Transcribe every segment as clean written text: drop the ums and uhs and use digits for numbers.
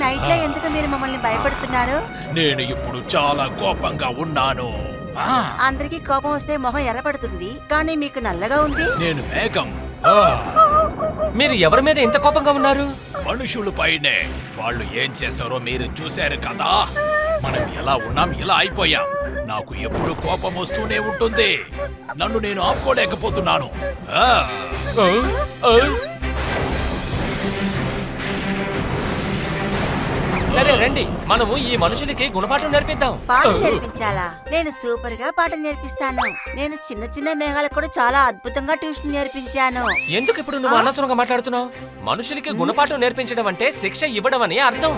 Night లో ఎందుకు మీరు మమ్మల్ని భయపడుతున్నారు? నేను ఇప్పుడు చాలా కోపంగా ఉన్నాను. అందరికి కోపం వస్తే మొహం ఎర్రపడుతుంది, కానీ మీకు నల్లగా ఉంది. నేను మేఘం. మీరు ఎవరి మీద ఇంత కోపంగా ఉన్నారు? మనుషుల పైనే. వాళ్ళు ఏం చేశారో మీరు చూశారు కదా. మనం ఎలా ఉన్నాం, ఇలా అయిపోయాం. నాకు ఎప్పుడు కోపం వస్తూనే ఉంటుంది. నన్ను నేను ఆపుకోలేకపోతున్నాను. సరే రండి, మనము ఈ మనుషులకి గుణపాఠం నేర్పిద్దాం. పాఠం నేర్పించాలా? నేను సూపర్ గా పాఠం నేర్పిస్తాను. నేను చిన్న చిన్న మేఘాలకు కూడా చాలా అద్భుతంగా ట్యూషన్ నేర్పించాను. ఎందుకు ఇప్పుడు నువ్వు అనవసరంగా మాట్లాడుతున్నావు? మనుషులకి గుణపాఠం నేర్పించడం అంటే శిక్ష ఇవ్వడం అని అర్థం.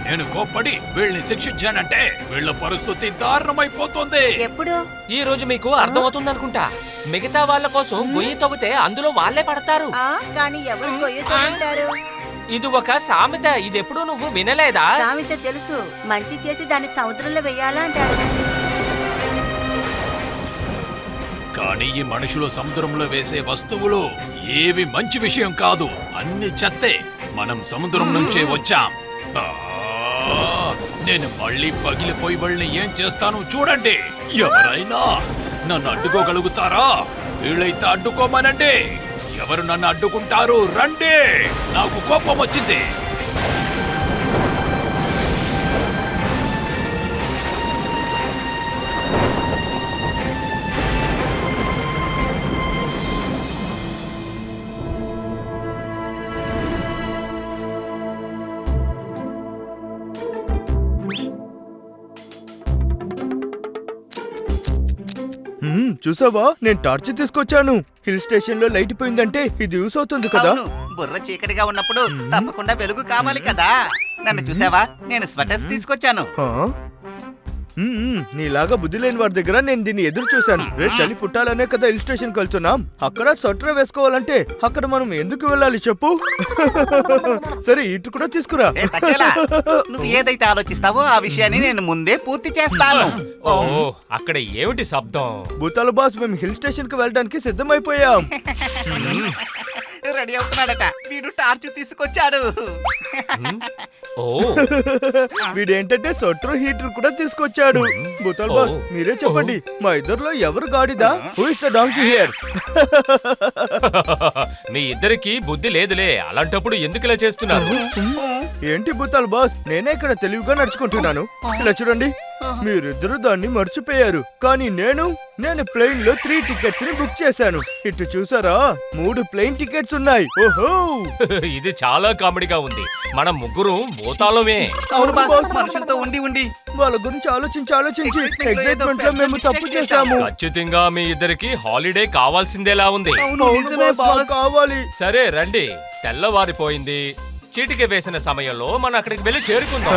నేను కోప్పడి వీళ్ళని శిక్షించానంటే వీళ్ళ పరిస్థితి దారుణమైపోతుంది. ఎప్పుడు? ఈ రోజు మీకు అర్థమవుతుంది అనుకుంటా. మిగతా వాళ్ళ కోసం గొయ్యి తవ్వితే అందులో వాళ్ళే పడతారు. కానీ ఎవరు గొయ్యి తవ్వుతారు? ఇది ఒక సామెత. ఇది ఎప్పుడు నువ్వు వినలేదా? సామెత తెలుసు. మంచి చేసి దాన్ని సముద్రంలో వెయ్యాలంటారు. కానీ ఈ మనుషులు సముద్రంలో వేసే వస్తువులు ఏవి మంచి విషయం కాదు. అన్ని చెత్తే. మనం సముద్రం నుంచే వచ్చాం. నేను మళ్ళీ పగిలిపోయి వాళ్ళని ఏం చేస్తాను చూడండి. ఎవరైనా నన్ను అడ్డుకోగలుగుతారా? వీళ్ళైతే అడ్డుకోమనండి. ఎవరు నన్ను అడ్డుకుంటారు? రండి, నాకు కోపం వచ్చింది. చూసావా, నేను టార్చ్ తీసుకొచ్చాను. హిల్ స్టేషన్ లో లైట్ పోయిందంటే ఇది యూస్ అవుతుంది కదా. బుర్ర చీకటిగా ఉన్నప్పుడు తప్పకుండా వెలుగు కావాలి కదా. నన్ను చూసావా, నేను స్వెటర్స్ తీసుకొచ్చాను. నీలాగా బుద్ధి లేని వారి దగ్గర నేను దీన్ని ఎదురు చూశాను. రేపు చలి పుట్టాలనే కదా హిల్ స్టేషన్ కి వెళ్తున్నాం. అక్కడ స్వెటర్ వేసుకోవాలంటే అక్కడ మనం ఎందుకు వెళ్ళాలి చెప్పు? సరే, ఇటు కూడా తీసుకురా. నువ్వు ఏదైతే ఆలోచిస్తావో ఆ విషయాన్ని నేను ముందే పూర్తి చేస్తాను. అక్కడ ఏమిటి శబ్దం? భూతాల బాస్, మేము హిల్ స్టేషన్ కి వెళ్ళడానికి సిద్ధమైపోయాం. రెడీ అవుతున్నాడట. వీడు టార్చ్ తీసుకొచ్చాడు. వీడేంటంటే స్వెటర్ హీటర్ కూడా తీసుకొచ్చాడు. భూతాల బాస్, మీరే చెప్పండి, మా ఇద్దరిలో ఎవరు గాడిదా? Who is the donkey here? మీ ఇద్దరికి బుద్ధి లేదులే. అలాంటప్పుడు ఎందుకు ఇలా చేస్తున్నారు? ఏంటి భూతాల బాస్, నేనే ఇక్కడ తెలివిగా నడుచుకుంటున్నాను. ఇలా చూడండి, మీరిద్దరు దాన్ని మర్చిపోయారు. కానీ నేను ప్లేన్ లో 3 టికెట్స్ ని బుక్ చేశాను. ఇటు చూసారా, 3 ప్లేన్ టికెట్స్ ఉన్నాయి. ఓహో, ఇది చాలా కామెడీగా ఉంది. మనం ముగ్గురు భూతాలమే. అవును బాస్, మనుషులతో ఉండి వాళ్ళ గురించి ఆలోచించి ఎగ్జైట్మెంట్ లో మేము తప్పు చేశాము. ఖచ్చితంగా మీ ఇద్దరికి హాలిడే కావాల్సిందేలా ఉంది. కావాలి. సరే రండి, తెల్లవారిపోయింది. చీటికి వేసిన సమయంలో మనం అక్కడికి వెళ్ళి చేరుకుందాం.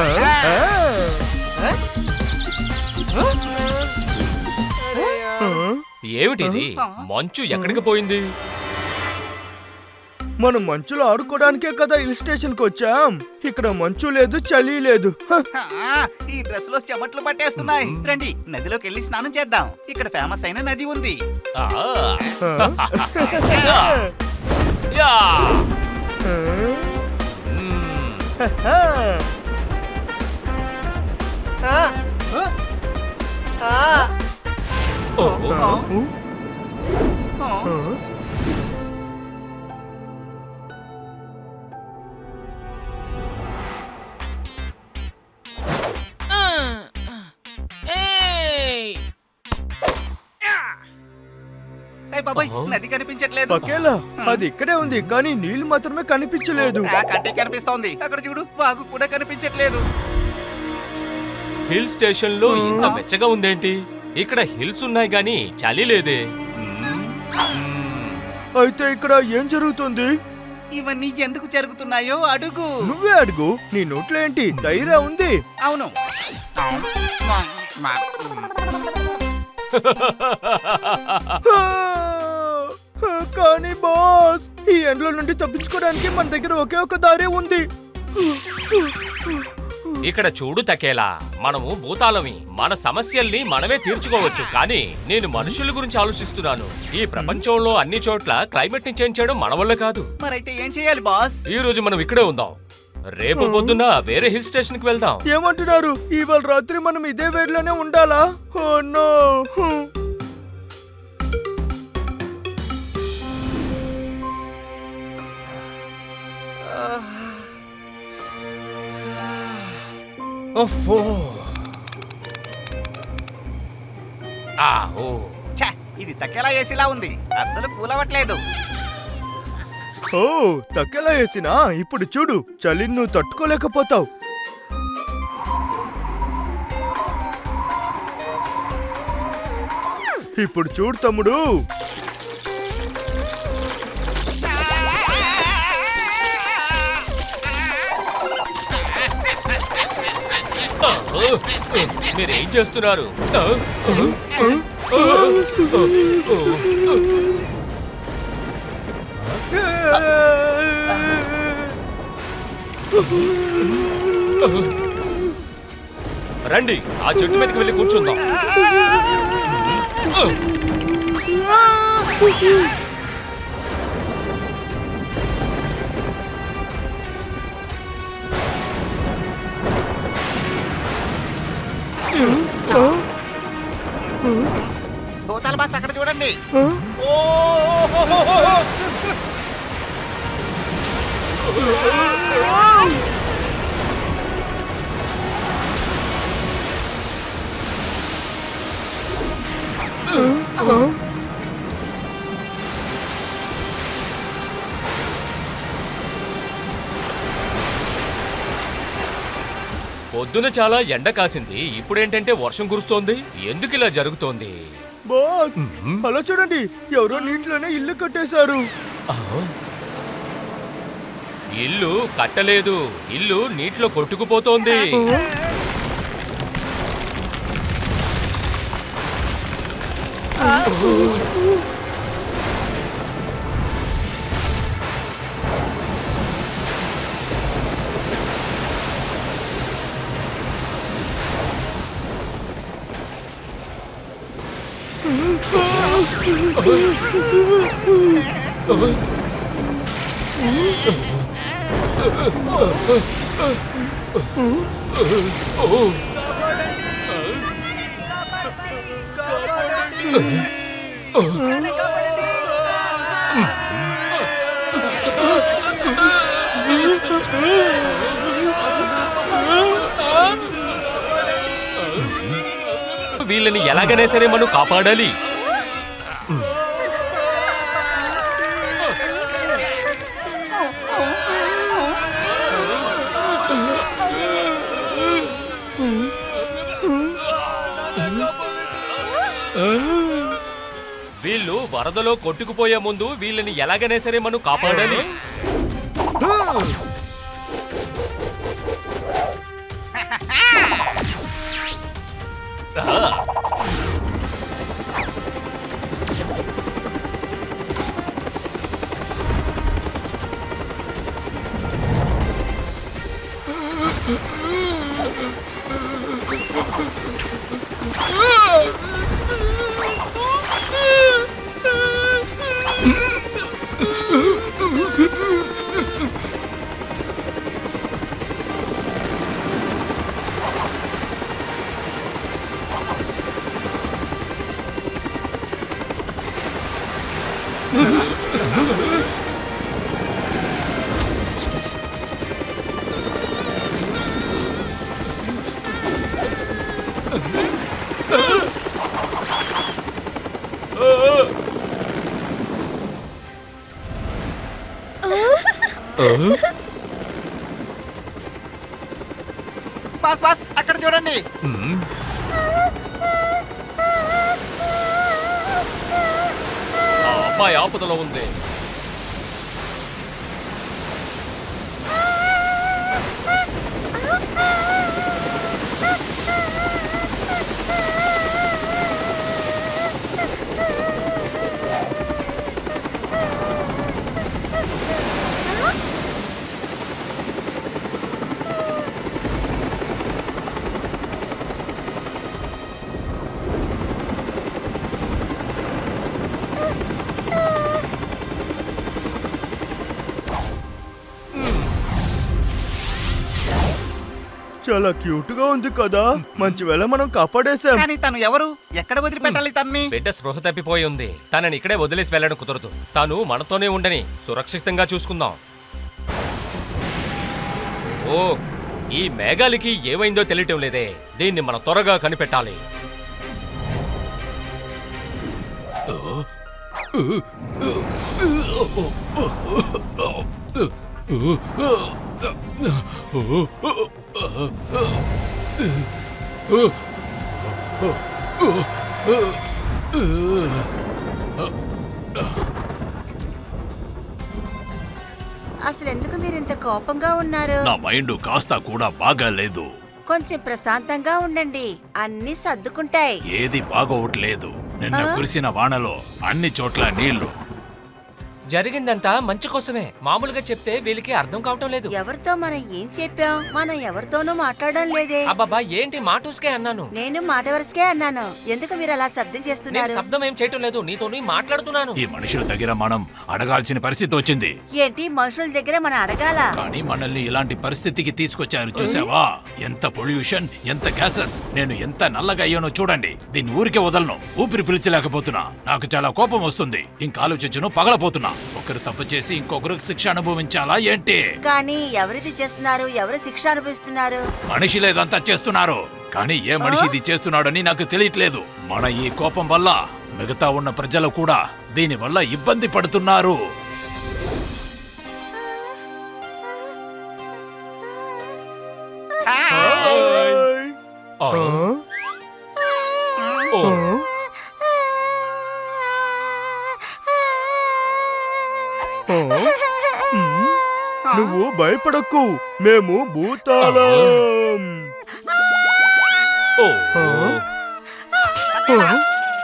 ఏమిటిది? మంచు ఎక్కడికి పోయింది? మనం మంచులో ఆడుకోవడానికే కదా హిల్ స్టేషన్ కి వచ్చాం. ఇక్కడ మంచు లేదు, చలి లేదు. ఈ డ్రెస్ లో చెమట్లు పట్టేస్తున్నాయి. రండి, నదిలోకి వెళ్ళి స్నానం చేద్దాం. ఇక్కడ ఫేమస్ అయిన నది ఉంది. బాబాయ్, నది కనిపించట్లేదు. పకేలా, అది ఇక్కడే ఉంది, కానీ నీళ్లు మాత్రమే కనిపించలేదు. కంటే కనిపిస్తోంది. అక్కడ చూడు, వాగు కూడా కనిపించట్లేదు. హిల్ స్టేషన్ లో ఇంత వెచ్చగా ఉందేంటి? ఇక్కడ హిల్స్ ఉన్నాయి గాని చలి లేదే. అయితే ఇక్కడ ఏం జరుగుతుంది? ఇవన్నీ ఎందుకు జరుగుతున్నాయో అడుగు. నువ్వే అడుగు. నీ నోట్లో ఏంటి ధైర్యం ఉంది? అవును. కానీ బాస్, ఈ ఎండ్ల నుండి తప్పించుకోవడానికి మన దగ్గర ఒకే ఒక దారి ఉంది. ఇక్కడ చూడు తకేలా, మనము భూతాలమి, మన సమస్యల్ని మనమే తీర్చుకోవచ్చు. కానీ నేను మనుషుల గురించి ఆలోచిస్తున్నాను. ఈ ప్రపంచంలో అన్ని చోట్ల క్లైమేట్ ని చేంజ్ చేయడం మన వల్ల కాదు. మరైతే ఏం చేయాలి బాస్? ఈ రోజు మనం ఇక్కడే ఉందాం, రేపు పొద్దున్న వేరే హిల్ స్టేషన్ కి వెళ్దాం. ఏమంటున్నారు? ఇవాళ రాత్రి మనం ఇదే వేడిలోనే ఉండాలా? Oh no. ఓ ఛ, ఇది తక్కేలా ఏసీలా ఉంది, అస్సలు కూలవట్లేదు. ఓ తక్కెలా వేసినా ఇప్పుడు చూడు, చలిని నువ్వు తట్టుకోలేకపోతావు. ఇప్పుడు చూడు తమ్ముడు, మీరేం చేస్తున్నారు? రండి, ఆ చెట్టు మీదకి వెళ్ళి కూర్చుందాం. భూతాల బాస్ అక్కడ చూడండి. పొద్దున చాలా ఎండ కాసింది, ఇప్పుడేంటంటే వర్షం కురుస్తోంది. ఎందుకు ఇలా జరుగుతోంది? బాస్ అలా చూడండి, ఎవరో నీటిలోనే ఇల్లు కట్టేశారు. ఇల్లు కట్టలేదు, ఇల్లు నీటిలో కొట్టుకుపోతోంది. వీళ్ళని ఎలాగైనా సరే మనం కాపాడాలి. వీళ్ళు వరదలో కొట్టుకుపోయే ముందు వీళ్ళని ఎలాగైనా సరే మనం కాపాడాలి. బాస్ బాస్ అక్కడ చూడండి. ఆ అమ్మాయి ఆపదలో ఉంది. చాలా క్యూట్ గా ఉంది కదా. మంచి వేళ మనం కాపాడేశాం. కానీ తను ఎవరు? ఎక్కడ వదిలిపెట్టాలి తన్ని? బిడ్డ స్పృహ తప్పిపోయి ఉంది. తనని ఇక్కడే వదిలేసి వెళ్ళడం కుదరదు. తను మనతోనే ఉండని సురక్షితంగా చూసుకుందాం. ఓ, ఈ మేఘాలకి ఏమైందో తెలియటం లేదే. దీన్ని మనం త్వరగా కనిపెట్టాలి. అసలు ఎందుకు మీరు ఇంత కోపంగా ఉన్నారు? నా మైండ్ కాస్త కూడా బాగాలేదు. కొంచెం ప్రశాంతంగా ఉండండి, అన్ని సర్దుకుంటాయి. ఏది బాగోవట్లేదు. నిన్న కురిసిన వానలో అన్ని చోట్ల నీళ్లు. జరిగిందంతా మంచి కోసమే. మామూలుగా చెప్తే వీళ్ళకి అర్థం కావటం లేదు. ఎవరితో మనం ఏం చెప్పాం? మనం ఎవరితోనూ మాట్లాడడం లేదే. అబ్బాబా, ఏంటి మాటూసుకే అన్నాను. నేను మాట వరుసకే అన్నాను. ఎందుకు మీరు అలా శబ్దం నేను చేస్తున్నారు? శబ్దం ఏం చేయటం లేదు, నీతోని మాట్లాడుతున్నాను. ఈ మనుషుల దగ్గర మనం అడగాల్సిన పరిస్థితి వచ్చింది. ఏంటి మనుషుల దగ్గర మనం అడగాల? కానీ మనల్ని ఇలాంటి పరిస్థితికి తీసుకొచ్చారు. చూసావా ఎంత పొల్యూషన్, ఎంత గ్యాసెస్. నేను ఎంత నల్లగా అయ్యానో చూడండి. దీన్ని ఊరికే వదలను. ఊపిరి పిలిచలేకపోతున్నా. నాకు చాలా కోపం వస్తుంది. ఇంకా ఆలోచించను, పగలపోతున్నా. ఒకరు తప్పు చేసి ఇంకొకరు శిక్ష అనుభవించాలా ఏంటి? కానీ ఎవరిది చేస్తున్నారు? ఎవరు శిక్ష అనుభవిస్తున్నారు? మనిషి లేదంతా చేస్తున్నారు. కానీ ఏ మనిషి ఇది చేస్తున్నాడని నాకు తెలియట్లేదు. మన ఈ కోపం వల్ల మిగతా ఉన్న ప్రజలు కూడా దీని వల్ల ఇబ్బంది పడుతున్నారు. ఆ, ఓ, నువ్వు భయపడకు, మేము భూతాళం. ఓ,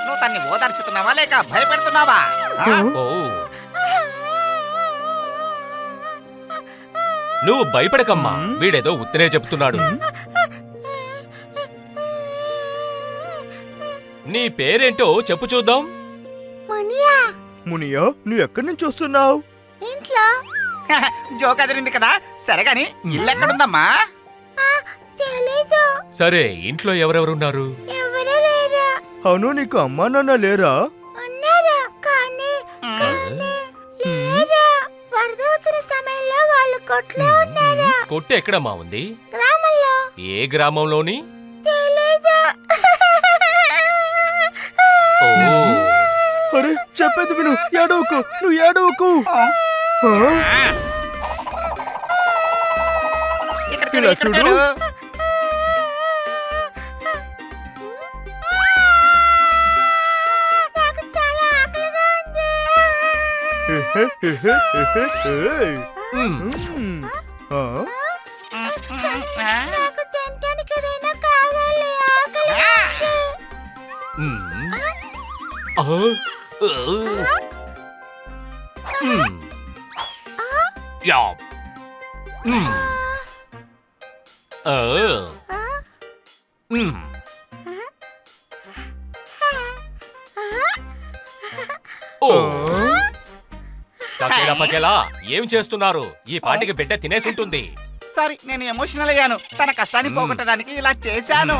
నువ్వు తన్ని ఓదార్చుతున్నావా లేక భయపెడుతున్నావా? ఓ. నువ్వు భయపడకమ్మా, వీడేదో ఉత్తరే చెప్తున్నాడు. నీ పేరేంటో చెప్పు చూద్దాం. మునియా, నువ్వు ఎక్కడి నుంచి వస్తున్నావు? ఇంట్లో జోక్ అదిరింది కదా. సరే గాని ఇల్లు ఎక్కడుందమ్మా? తెలీదు. సరే, ఇంట్లో ఎవరెవరున్నారు? ఎవరు లేరు. అవును, నీకు అమ్మా నాన్న లేరా? ఉన్నారు కానీ లేరు. వరద వచ్చిన సమయంలో వాళ్ళు కొట్లో ఉన్నారు. కొట్టు ఎక్కడమ్మా ఉంది? గ్రామంలో. ఏ గ్రామంలోని? తెలీదు. ఓ, అరే, చెప్పేది విను. ఏడవకు, నువ్వు ఏడవకు. ఇక్కడ ఇలా ఇక్కడ చూడు. చూడు. నాకు చాలా ఆకలిగా ఉంది. ఉమ్, నాకు తినడానికి ఏదైనా కావాలి. ఆకలి వేస్తుంది. ఉమ్. ఆ, ఉమ్. యా. ఉమ్. ఆ. ఉమ్. ఓ, పకేలా ఏం చేస్తున్నారు? ఈ పాటికి బిడ్డ తినేసి ఉంటుంది. సారీ, నేను ఎమోషనల్ అయ్యాను. తన కష్టాన్ని పోగొట్టడానికి ఇలా చేశాను.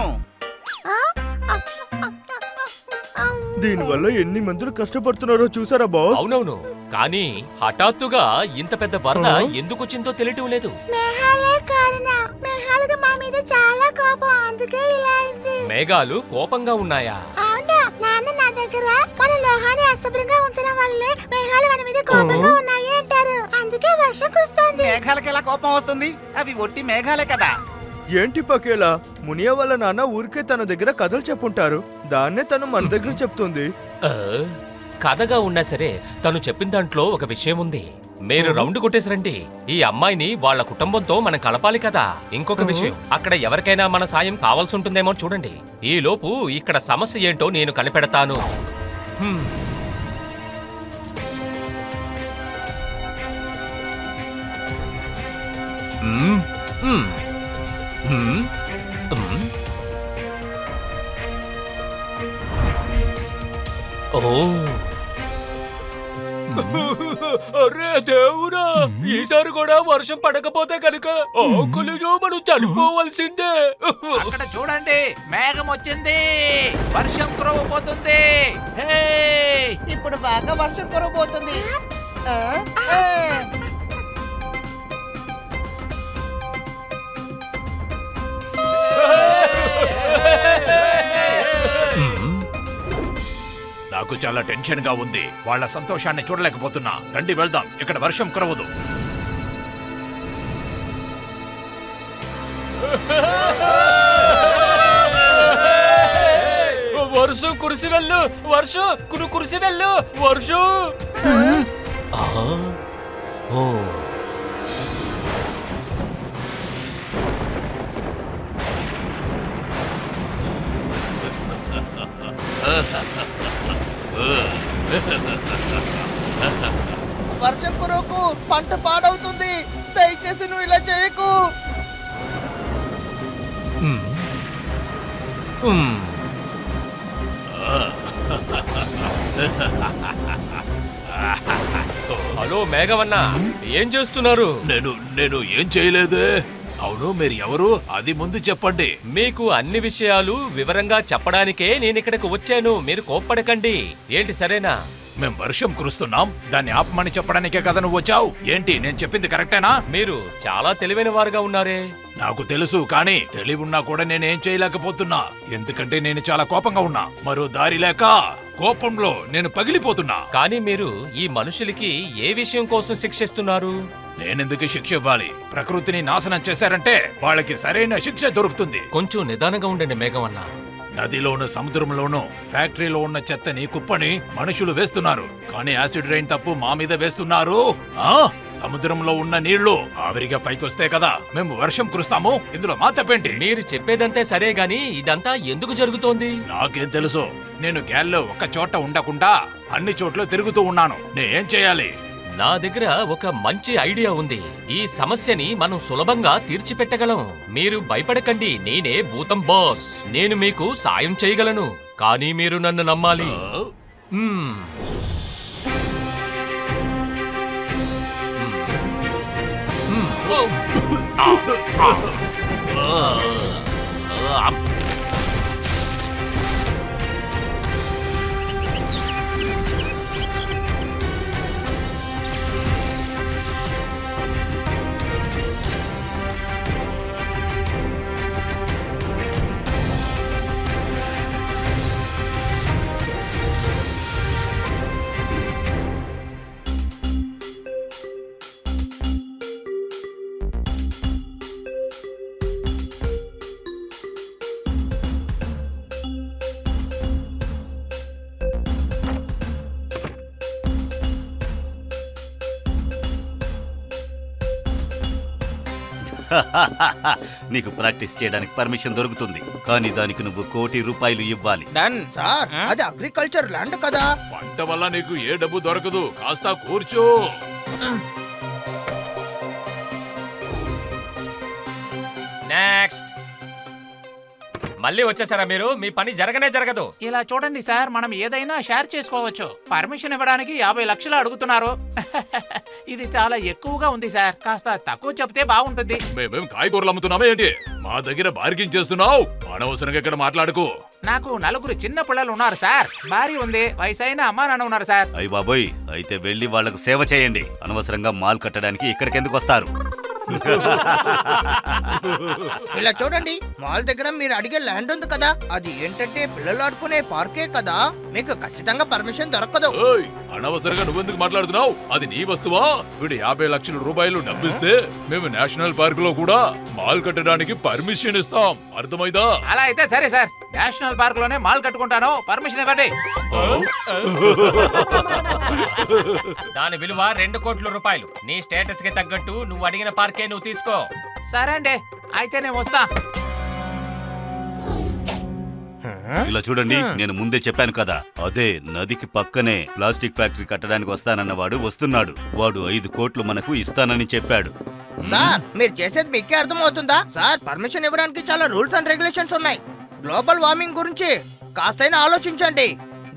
దీనివల్ల ఎన్ని మందులు కష్టపడుతున్నారో చూసారా బాస్? అవునవును, కానీ హఠాత్తుగా ఇంత పెద్ద వరద ఎందుకు వచ్చిందో తెలియటం లేదు. మేఘాలే కారణం. మేఘాలకు మా మీద చాలా కోపం, అందుకే ఇలా అయింది. మేఘాలు కోపంగా ఉన్నాయా? అవునా, నాన్న నా దగ్గర మన లోహాన్ని అశుభ్రంగా ఉంచడం వల్లే మేఘాలు మన మీద కోపంగా ఉన్నాయి అంటారు. అందుకే వర్షం కురుస్తోంది. మేఘాలకి ఎలా కోపం వస్తుంది? అవి ఒట్టి మేఘాలే కదా. ఏంటి పకేలా, మునియా వాళ్ళ నాన్న ఊరికే తన దగ్గర కథలు చెప్పుంటారు. దాన్నే తను మన దగ్గర చెప్తుంది. ఆ, కథగా ఉన్నా సరే తను చెప్పిన దాంట్లో ఒక విషయం ఉంది. మీరు రౌండ్ కొట్టేసి రండి. ఈ అమ్మాయిని వాళ్ళ కుటుంబంతో మనం కలపాలి కదా. ఇంకొక విషయం, అక్కడ ఎవరికైనా మన సాయం కావాల్సి ఉంటుందేమో చూడండి. ఈ లోపు ఇక్కడ సమస్య ఏంటో నేను కనిపెడతాను. హ్మ్. మ్మ్. మ్మ్. మ్మ్. మ్మ్. ఓ, అరే దేవుడా, ఈసారి కూడా వర్షం పడకపోతే కనుక ఆకులు మనం చనిపోవలసిందే. అక్కడ చూడండి, మేఘం వచ్చింది, వర్షం కురవబోతుంది. హే! ఇప్పుడు బాగా వర్షం కురవబోతుంది. ఆ, ఆ. నాకు చాలా టెన్షన్ గా ఉంది. వాళ్ళ సంతోషాన్ని చూడలేకపోతున్నా. రండి వెళ్దాం, ఇక్కడ వర్షం కురవదు. వర్షం కురిసి వెళ్ళు, వర్షం కురిసి వెళ్ళు, వర్షం. ఓ వర్షం కురవకు, పంట పాడవుతుంది. దయచేసి నువ్వు ఇలా చేయకు. హలో మేఘవన్న, ఏం చేస్తున్నారు? నేను ఏం చేయలేదే. అవును, మీరు ఎవరు? అది ముందు చెప్పండి. మీకు అన్ని విషయాలు వివరంగా చెప్పడానికే నేను ఇక్కడికి వచ్చాను. మీరు కోప్పడకండి. ఏంటి సరేనా? మేం వర్షం కురుస్తున్నాం, దాన్ని ఆపమని చెప్పడానికే కదా నువ్వు వచ్చావు. ఏంటి, నేను చెప్పింది కరెక్టేనా? మీరు చాలా తెలివైన వారుగా ఉన్నారే. నాకు తెలుసు, కానీ తెలివున్నా కూడా నేనేం చేయలేకపోతున్నా. ఎందుకంటే నేను చాలా కోపంగా ఉన్నా. మరో దారి లేక కోపంలో నేను పగిలిపోతున్నా. కానీ మీరు ఈ మనుషులకి ఏ విషయం కోసం శిక్షిస్తున్నారు? నేనెందుకు శిక్ష ఇవ్వాలి? ప్రకృతిని నాశనం చేశారంటే వాళ్ళకి సరైన శిక్ష దొరుకుతుంది. కొంచెం నిదానంగా ఉండండి మేఘవన్న. నదిలోను, సముద్రంలోను, ఫ్యాక్టరీలో ఉన్న చెత్తని, కుప్పని మనుషులు వేస్తున్నారు. కానీ యాసిడ్ రైన్ తప్పు మా మీద వేస్తున్నారు. సముద్రంలో ఉన్న నీళ్లు ఆవిరిగా పైకొస్తే కదా మేము వర్షం కురుస్తాము. ఇందులో మా తప్పేంటి? మీరు చెప్పేదంతే సరే గాని ఇదంతా ఎందుకు జరుగుతోంది? నాకేం తెలుసు. నేను గ్యాల్లో ఒక్క చోట ఉండకుండా అన్ని చోట్ల తిరుగుతూ ఉన్నాను. నేనేం చేయాలి? నా దగ్గర ఒక మంచి ఐడియా ఉంది. ఈ సమస్యని మనం సులభంగా తీర్చిపెట్టగలం. మీరు భయపడకండి, నేనే భూతం బాస్. నేను మీకు సాయం చేయగలను, కానీ మీరు నన్ను నమ్మాలి. మ్మ్. మ్మ్. ఓ. ఆ. ఆ. నీకు ప్రాక్టీస్ చేయడానికి పర్మిషన్ దొరుకుతుంది, కానీ దానికి నువ్వు ₹1 కోటి ఇవ్వాలి. డన్ సార్, అది అగ్రికల్చర్ ల్యాండ్ కదా. పంట వల్ల నీకు ఏ డబ్బు దొరకదు. కాస్త కూర్చో. నెక్స్ట్. మళ్ళీ వచ్చేసారా మీరు? మీ పని జరగనే జరగదు. ఇలా చూడండి సార్, మనం ఏదైనా షేర్ చేసుకోవచ్చు. పర్మిషన్ ఇవ్వడానికి 50 లక్షలు అడుగుతున్నారు. ఇది చాలా ఎక్కువగా ఉంది సార్. కాస్త తక్కువ చెప్తే బాగుంటుంది. మేమేం కాయగూరలు అమ్ముతున్నామే ఏంటి? మా దగ్గర బార్గింగ్ చేస్తున్నావు. అనవసరంగా ఇక్కడ మాట్లాడుకో. నాకు 4 చిన్న పిల్లలు ఉన్నారు సార్. భార్య ఉంది, వయసైన అమ్మా నాన్న ఉన్నారు సార్. అయ్య బాబోయ్, అయితే వెళ్ళి వాళ్లకు సేవ చేయండి. అనవసరంగా మాల్ కట్టడానికి ఇక్కడికి ఎందుకు వస్తారు? ఇలా చూడండి, మాల్ దగ్గర మీరు అడిగే ల్యాండ్ ఉంది కదా, అది ఏంటంటే పిల్లలు ఆడుకునే పార్కే కదా. మీకు ఖచ్చితంగా పర్మిషన్ దొరకదు. ఏయ్, అనవసరంగా నువ్వెందుకు మాట్లాడుతున్నావు? అది నీ వస్తువా? వీడు 50 లక్షల డబ్బిస్తే మేము నేషనల్ పార్క్ లో కూడా మాల్ కట్టడానికి పర్మిషన్ ఇస్తాం. అర్థమైందా? అలా అయితే సరే సార్, నేషనల్ పార్క్ లోనే మాల్ కట్టుకుంటాను. పర్మిషన్ ఇవ్వండి. దాని విలువ ₹2 కోట్ల. నీ స్టేటస్ కి తగ్గట్టు నువ్వు అడిగిన పార్కే నువ్వు తీసుకో. సరే అండి, అయితే నేను వస్తా. ఇలా చూడండి, నేను ముందే చెప్పాను కదా, అదే నదికి పక్కనే ప్లాస్టిక్ ఫ్యాక్టరీ కట్టడానికి వస్తానన్నవాడు వస్తున్నాడు. వాడు 5 కోట్లు మనకు ఇస్తానని చెప్పాడు. సార్, మీరు చేసేది మీకే అర్థమవుతుందా? సార్, పర్మిషన్ ఇవ్వడానికి చాలా రూల్స్ అండ్ రెగ్యులేషన్స్ ఉన్నాయి. గ్లోబల్ వార్మింగ్ గురించి కాస్తైనా ఆలోచించండి.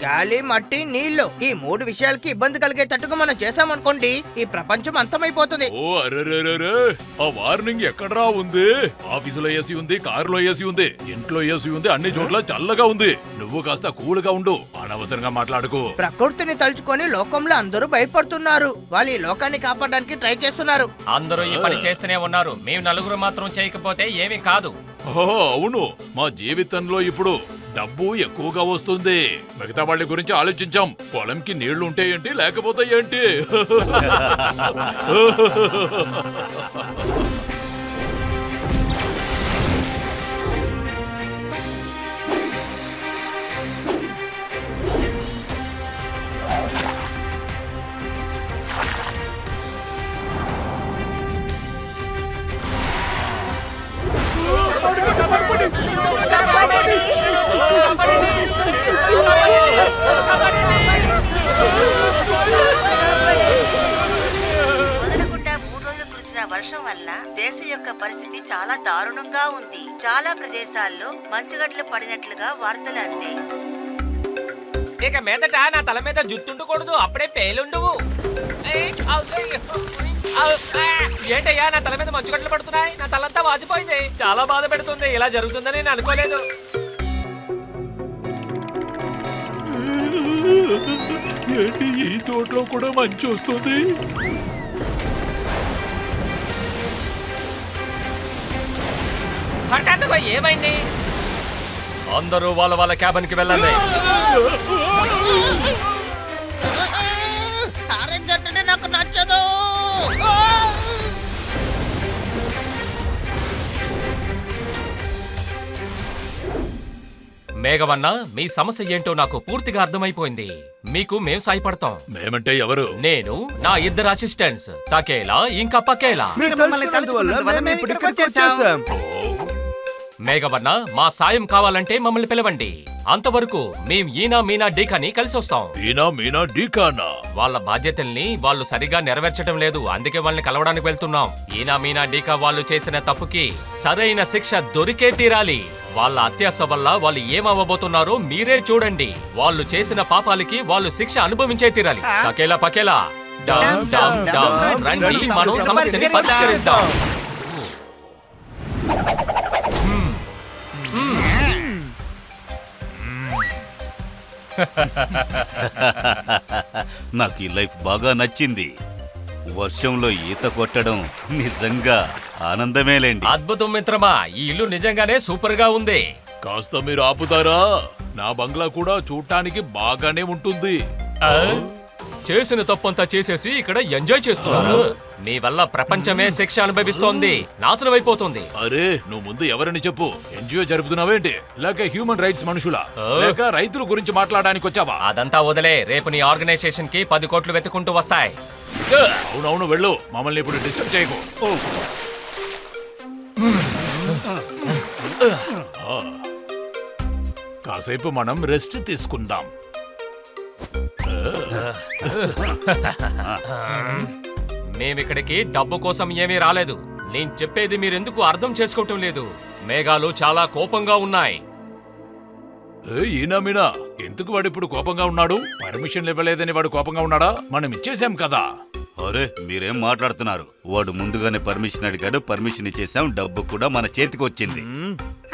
గాలి, మట్టి, నీళ్లు ఈ 3 విషయాలకి ఇబ్బంది కలిగేటట్టుగా మనం చేసామనుకోండి ఈ ప్రపంచం అంతమైపోతుంది. ఓ అరెరెరెరే, ఆ వార్నింగ్ ఎక్కడరా ఉంది? ఆఫీసులో ఏసీ ఉంది, కారులో ఏసీ ఉంది, ఇంట్లో ఏసీ ఉంది, అన్ని చోట్ల చల్లగా ఉంది. నువ్వు కాస్త కూల్గా ఉండు, అనవసరంగా మాట్లాడుకో. ప్రకృతిని తలుచుకొని లోకంలో అందరూ భయపడుతున్నారు. వాళ్ళు ఈ లోకాన్ని కాపాడడానికి ట్రై చేస్తున్నారు. అందరూ ఈ పని చేస్తూనే ఉన్నారు. మేము నలుగురు మాత్రం చేయకపోతే ఏమీ కాదు. ఓ అవును, మా జీవితంలో ఇప్పుడు డబ్బు ఎక్కువగా వస్తుంది. మిగతా వాళ్ళ గురించి ఆలోచించాం. పొలంకి నీళ్లు ఉంటే ఏంటి, లేకపోతే ఏంటి? మొదలకుండా 3 రోజులు కురిసిన వర్షం వల్ల దేశం యొక్క పరిస్థితి చాలా దారుణంగా ఉంది. చాలా ప్రదేశాల్లో మంచుగడ్డలు పడినట్లుగా వార్తలు అందాయి. ఇక మీదట నా తల మీద జుట్టుండకూడదు, అప్పుడే పేలుండువు. ఏంటయ్యా, నా తల మీద మంచుగడ్డలు పడుతున్నాయి. నా తలంతా వాసిపోయింది. చాలా బాధ పెడుతుంది. ఇలా జరుగుతుందని నేను అనుకోలేదు. ఏంటి ఈ తోటలో కూడా మంచి వస్తుంది? హఠాత్తుగా ఏమైంది? అందరూ వాళ్ళ వాళ్ళ క్యాబిన్ కి వెళ్ళండి. ఆరెంజ్ అంటేనే నాకు నచ్చదు. మేఘవన్న, మీ సమస్య ఏంటో నాకు పూర్తిగా అర్థమైపోయింది. మీకు మేం సాయపడతాం. మేమంటే ఎవరు? నేను, నా 2 అసిస్టెంట్స్ తకేలా ఇంకా పకేలా. మీరు తలుచుకున్నందువల్ల మేము ఇక్కడికి వచ్చేసాం. మేఘవన్న, మా సాయం కావాలంటే మమ్మల్ని పిలవండి. అంతవరకు మేం ఈనా మీనా డీకాని కలిసి వస్తాం. ఈనా మీనా డీకానా? వాళ్ళ బాధ్యతల్ని వాళ్ళు సరిగా నెరవేర్చడం లేదు, అందుకే వాళ్ళని కలవడానికి వెళ్తున్నాం. ఈనా మీనా డీకా వాళ్ళు చేసిన తప్పుకి సరైన శిక్ష దొరికే తీరాలి. వాళ్ళ అత్యాస వల్ల వాళ్ళు ఏమవ్వబోతున్నారో మీరే చూడండి. వాళ్ళు చేసిన పాపాలకి వాళ్ళు శిక్ష అనుభవించే తీరాలి. పకేలా పకేలా, డమ్ డమ్ డమ్, రండి మనం సమస్యని పరిష్కరిద్దాం. నాకు ఈ లైఫ్ బాగా నచ్చింది. వర్షంలో ఈత కొట్టడం నిజంగా ఆనందమేలేండి. అద్భుతం మిత్రమా, ఈ ఇల్లు నిజంగానే సూపర్ గా ఉంది. కాస్త మీరు ఆపుతారా? నా బంగ్లా కూడా చూడటానికి బాగానే ఉంటుంది. చేసిన తప్పంతా చేసేసి ఇక్కడ ఎంజాయ్ చేస్తున్నారు. మీ వల్ల ప్రపంచమే శిక్ష అనుభవిస్తోంది, నాశనం అయిపోతుంది. అరే, నువ్వు ముందు ఎవరని చెప్పు. ఎన్జిఓ జరుపుతున్నావేంటి? లేక హ్యూమన్ రైట్స్ మనుషులా? లేక రైతుల గురించి మాట్లాడడానికి వచ్చావా? అదంతా వదిలే. రేపు నీ ఆర్గనైజేషన్ కి 10 కోట్లు వెతుకుంటూ వస్తాయి. అవునవును, వెళ్ళు. మమ్మల్ని ఇప్పుడు డిస్టర్బ్ చేయకు. కాసేపు మనం రెస్ట్ తీసుకుందాం. మేమిక్కడికి డబ్బు కోసం ఏమీ రాలేదు. నేను చెప్పేది మీరెందుకు అర్థం చేసుకోవటం లేదు? మేఘాలు చాలా కోపంగా ఉన్నాయి. ఈనా మీనా, ఎందుకు వాడు ఇప్పుడు కోపంగా ఉన్నాడు? పర్మిషన్ ఇవ్వలేదని వాడు కోపంగా ఉన్నాడా? మనం ఇచ్చేసాం కదా. అరే, మీరేం మాట్లాడుతున్నారు? వాడు ముందుగానే పర్మిషన్ అడిగాడు, పర్మిషన్ ఇచ్చేసాం, డబ్బు కూడా మన చేతికి వచ్చింది.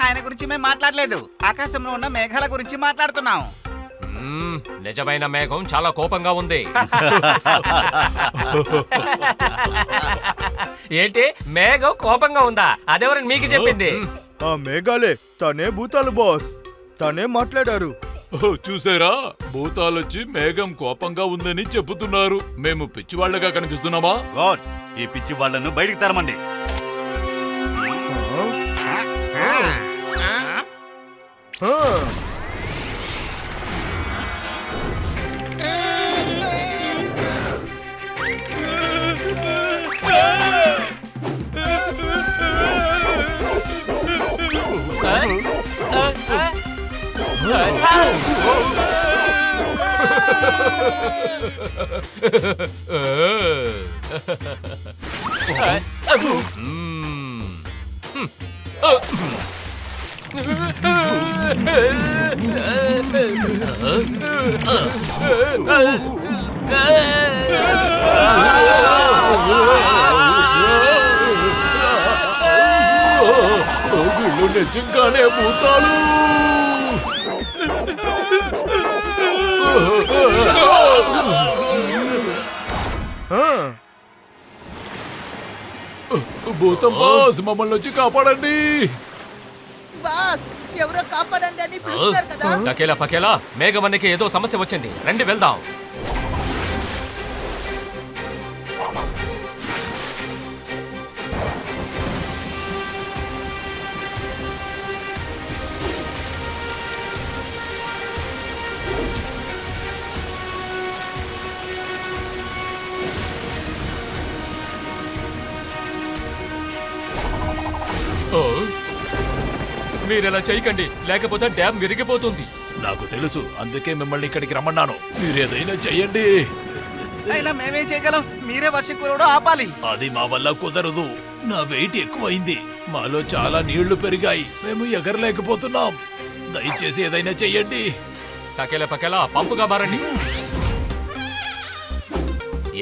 ఆయన గురించి మేము మాట్లాడలేదు, ఆకాశంలో ఉన్న మేఘాల గురించి మాట్లాడుతున్నాం. నిజమైన మేఘం చాలా కోపంగా ఉంది. ఏంటి, మేఘం కోపంగా ఉందా? అదెవరని మీకు చెప్పింది? ఆ మేఘాలే, తనే భూతాలు బాస్. తనే మాట్లాడారు. చూసారా, భూతాలొచ్చి మేఘం కోపంగా ఉందని చెబుతున్నారు. మేము పిచ్చివాళ్లగా కనిపిస్తున్నామా? గాడ్స్, ఈ పిచ్చి వాళ్ళను బయటికి తరమండి. వీళ్ళు నిజంగానే భూతాలు. భూతం బాస్, మమ్మల్ని వచ్చి కాపాడండి. బాస్ ఎవరో కాపాడండి అని పిలుస్తున్నారు కదా. టకేలా పకేలా, మేఘమన్నకి ఏదో సమస్య వచ్చింది, రండి వెళ్దాం. మీరెలా చేయకండి, లేకపోతే డ్యామ్ విరిగిపోతుంది. నాకు తెలుసు, అందుకే మిమ్మల్ని ఇక్కడికి రమ్మన్నాను. మీరేదైనా చెయ్యండి. అయినా మేమేం చేయగలం? మీరే వర్షం కురవడం ఆపాలి. అది మా వల్ల కుదరదు. నా వెయిట్ ఎక్కువైంది. మాలో చాలా నీళ్లు పెరిగాయి. మేము ఎగరలేకపోతున్నాం. దయచేసి ఏదైనా చెయ్యండి. టకేలా పకేలా, పంపుగా మారండి.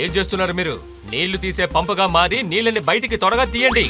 ఏం చేస్తున్నారు మీరు? నీళ్లు తీసే పంపుగా మారి నీళ్ళని బయటికి త్వరగా తీయండి.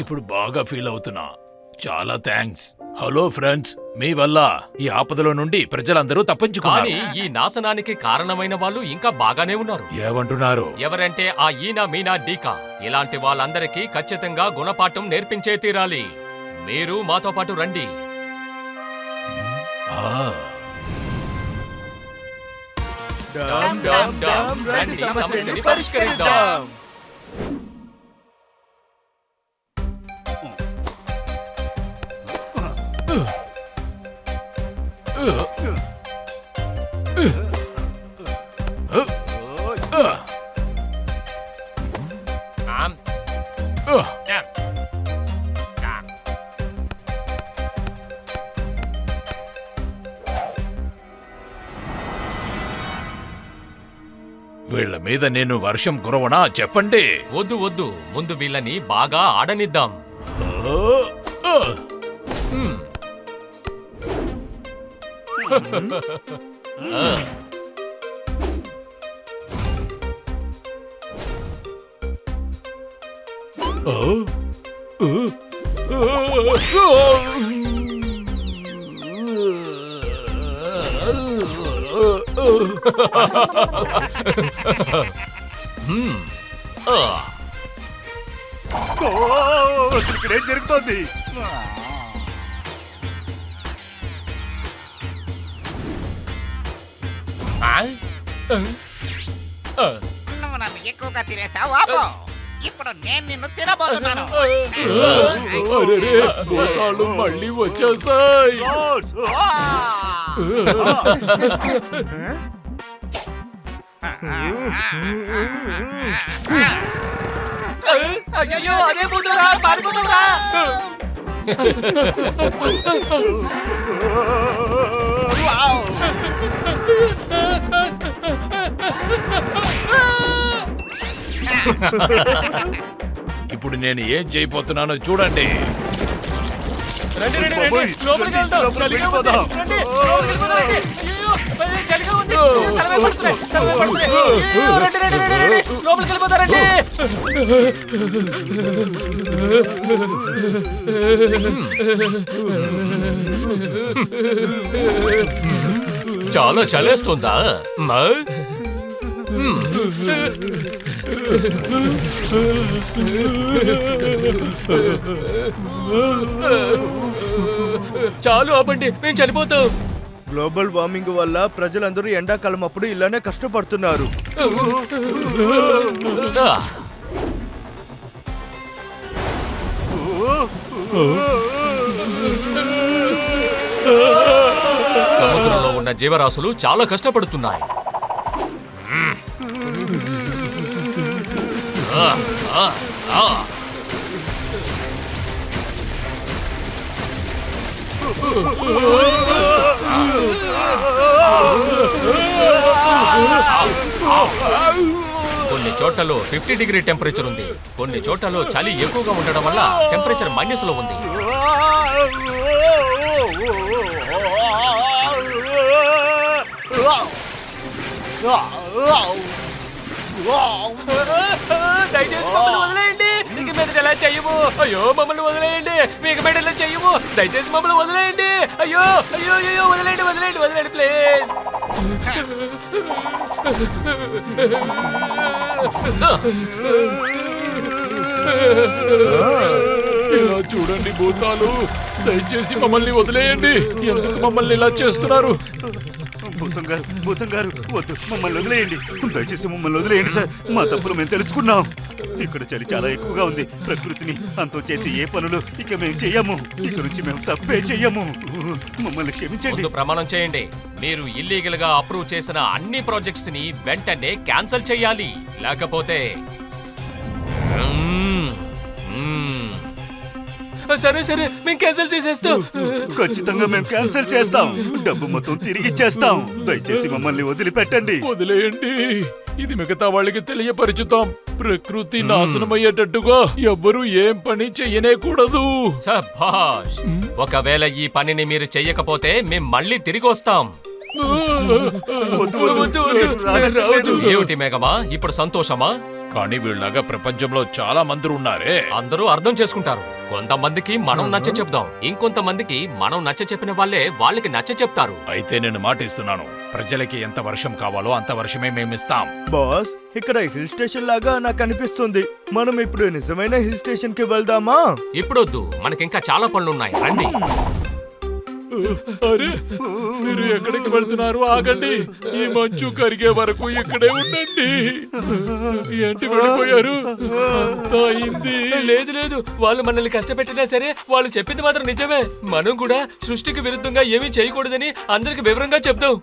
ఇప్పుడు బాగా ఫీల్ అవుతున్నా. చాలా థ్యాంక్స్. హలో ఫ్రెండ్స్, మీ వల్ల ఈ ఆపదలో నుండి ప్రజలందరూ తప్పించుకున్నారు. కానీ ఈ నాశనానికి కారణమైన వాళ్ళు ఇంకా బాగానే ఉన్నారు. ఏమంటున్నారు? ఎవరంటే ఆ ఈనా మీనా డీకా. ఇలాంటి వాళ్ళందరికీ ఖచ్చితంగా గుణపాఠం నేర్పించే తీరాలి. మీరు మాతో పాటు రండి. డామ్ డామ్ డామ్, రండి సమస్యని పరిష్కరిద్దాం. వీళ్ళ మీద నేను వర్షం కురవనా? చెప్పండి. వద్దు వద్దు, ముందు వీళ్ళని బాగా ఆడనిద్దాం. ఇక్కడేం జరుగుతోంది? నువ్వు నన్ను ఎక్కువగా తినేసావు, ఆపు. ఇప్పుడు నేను నిన్ను తినబోతున్నాను. అరెరే, భూతాలు మళ్ళీ వచ్చేసాయి. అయ్యో, అదే పోతురా, పారిపోతురా. ఇప్పుడు నేను ఏం చేయబోతున్నానో చూడండి. రండి, రండి, రండి. లోపలికి వెళ్దాం. చలిగా ఉంది. రండి, లోపలికి వెళ్దాం, రండి. అయ్యో, అయ్యో, చలిగా ఉంది. చలవే పడుతున్నాయి, చలవే పడుతున్నాయి. అయ్యో, రండి, రండి, రండి, రండి. లోపలికి వెళ్ళిపోతారండి. చాలా చలేస్తుందా? చాలు ఆపండి, మేము చనిపోతాం. గ్లోబల్ వార్మింగ్ వల్ల ప్రజలందరూ ఎండాకాలం అప్పుడు ఇలానే కష్టపడుతున్నారు. సముద్రంలో ఉన్న జీవరాశులు చాలా కష్టపడుతున్నాయి. కొన్ని చోట్లలో 50 డిగ్రీ టెంపరేచర్ ఉంది. కొన్ని చోట్లలో చలి ఎక్కువగా ఉండడం వల్ల టెంపరేచర్ మైనస్ లో ఉంది. దయచేసి మమ్మల్ని వదిలేయండి, మీకు మీద ఎలా చెయ్యము. అయ్యో మమ్మల్ని వదిలేయండి, మీకు మీద ఎలా చెయ్యము. దయచేసి మమ్మల్ని వదిలేయండి. అయ్యో అయ్యో అయ్యో వదిలేయండి, వదిలేయండి, వదిలేయండి ప్లీజ్. ఇలా చూడండి భూతాలు, దయచేసి మమ్మల్ని వదిలేయండి. ఎందుకు మమ్మల్ని ఇలా చేస్తున్నారు? భూతం గారు వద్దు, మమ్మల్ని వదిలేయండి. దయచేసి మమ్మల్ని వదిలేయండి సార్. మా తప్పులు మేము తెలుసుకున్నాం. ఇక్కడ చలి చాలా ఎక్కువగా ఉంది. ప్రకృతిని అంతం చేసి ఏ పనులు ఇక మేము చెయ్యము. ఇక నుంచి మేము తప్పే చెయ్యము. మమ్మల్ని క్షమించండి. ముందు ప్రమాణం చేయండి. మీరు ఇల్లీగల్ గా అప్రూవ్ చేసిన అన్ని ప్రాజెక్ట్స్ ని వెంటనే క్యాన్సిల్ చేయాలి. లేకపోతే సరే సరే, మేము క్యాన్సిల్ చేసేస్తాం. ఖచ్చితంగా మేము క్యాన్సిల్ చేస్తాం. డబ్బు మొత్తం తిరిగి ఇచ్చేస్తాం. దయచేసి మమ్మల్ని వదిలిపెట్టండి. వదిలేయండి. ఇది మిగతా వాళ్ళకి తెలియపరుచుతాం. ప్రకృతి నాశనమయ్యేటట్టుగా ఎవ్వరూ ఏం పని చెయ్యనేకూడదు. శభాష్. ఒకవేళ ఈ పనిని మీరు చెయ్యకపోతే మేము మళ్ళీ తిరిగి వస్తాం. ఏమిటి మేఘమా, ఇప్పుడు సంతోషమా? కానీ వీళ్ళగా ప్రపంచంలో చాలా మంది ఉన్నారే. అందరూ అర్థం చేసుకుంటారు. కొంతమందికి మనం నచ్చ చెప్దాం, ఇంకొంతమందికి మనం నచ్చ చెప్పిన వాళ్ళే వాళ్ళకి నచ్చ చెప్తారు. అయితే నేను మాట ఇస్తున్నాను, ప్రజలకి ఎంత వర్షం కావాలో అంత వర్షమే మేమిస్తాం. బాస్, ఇక్కడ హిల్ స్టేషన్ లాగా నాకు అనిపిస్తుంది. మనం ఇప్పుడు నిజమైన హిల్ స్టేషన్ కి వెళ్దామా? ఇప్పుడొద్దు, మనకింకా చాలా పనులున్నాయి. రండి. అరే, మీరు ఎక్కడికి వెళ్తున్నారు? ఆగండి. ఈ మంచు కరిగే వరకు ఇక్కడే ఉండండి. ఏంటి వెళ్ళిపోయారు? అంతా అయింది. లేదు లేదు, వాళ్ళు మనల్ని కష్టపెట్టినా సరే వాళ్ళు చెప్పింది మాత్రం నిజమే. మనం కూడా సృష్టికి విరుద్ధంగా ఏమీ చేయకూడదని అందరికి వివరంగా చెప్దాం.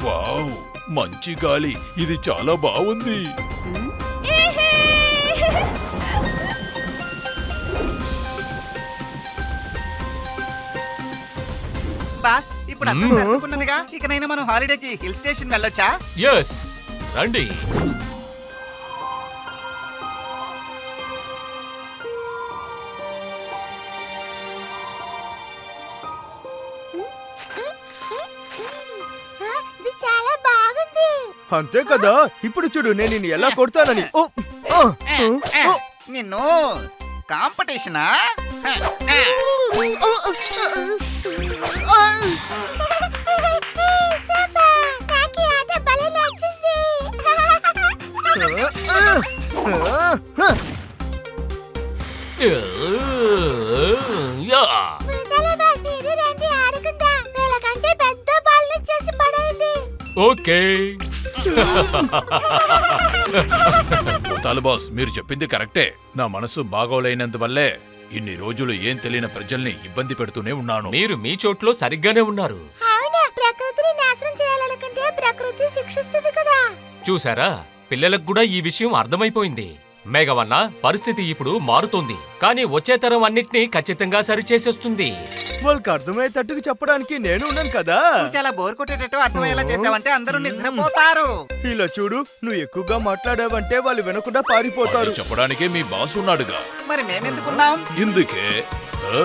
వావ్, మంచి గాలి. ఇది చాలా బాగుంది. బాస్, ఇప్పుడు అంతా సర్దుకున్నదిగా, ఇకనైనా మనం హాలిడేకి హిల్ స్టేషన్ వెళ్ళొచ్చా? ఎస్, రండి. ఇది చాలా బాగుంది. అంతే కదా. ఇప్పుడు చూడు, నేను నిన్ను ఎలా కొడతానని. ఓ, ఆ, ఓ. నిన్ను కాంపిటీషనా? సూపర్, నాకు ఈ ఆట భలే నచ్చింది. వృందాల బాస్, మీరు రండి ఆడుకుందాం. వీళ్ళకంటే పెద్ద బాల్ చేసి పడేయండి. ఓకే. భూతాలు బాస్, మీరు చెప్పింది కరెక్టే. నా మనసు బాగోలేనందువల్లే ఇన్ని రోజులు ఏం తెలియని ప్రజల్ని ఇబ్బంది పెడుతూనే ఉన్నాను. మీరు మీ చోట్లో సరిగ్గానే ఉన్నారు. అవునా, ప్రకృతిని నాశనం చేయాలనుకుంటే ప్రకృతి శిక్షిస్తుంది కదా. చూసారా, పిల్లలకు కూడా ఈ విషయం అర్థమైపోయింది. మేఘవన్న, పరిస్థితి ఇప్పుడు మారుతోంది, కానీ వచ్చే తరం అన్నిటినీ ఖచ్చితంగా సరిచేసేస్తుంది. వాళ్ళకి అర్థమయ్యేటట్టుగా చెప్పడానికి నేను ఉన్నాను కదా. నువ్వు చాలా బోర్ కొట్టేటట్టు అర్థమయ్యేలా చేసావంటే అందరూ నిద్రపోతారు. ఇలా చూడు, నువ్వు ఎక్కువగా మాట్లాడావంటే వాళ్ళు వినకుండా పారిపోతారు. అది చెప్పడానికే మీ బాస్ ఉన్నాడుగా. మరి మేమెందుకున్నాం? ఇందుకే ఆ.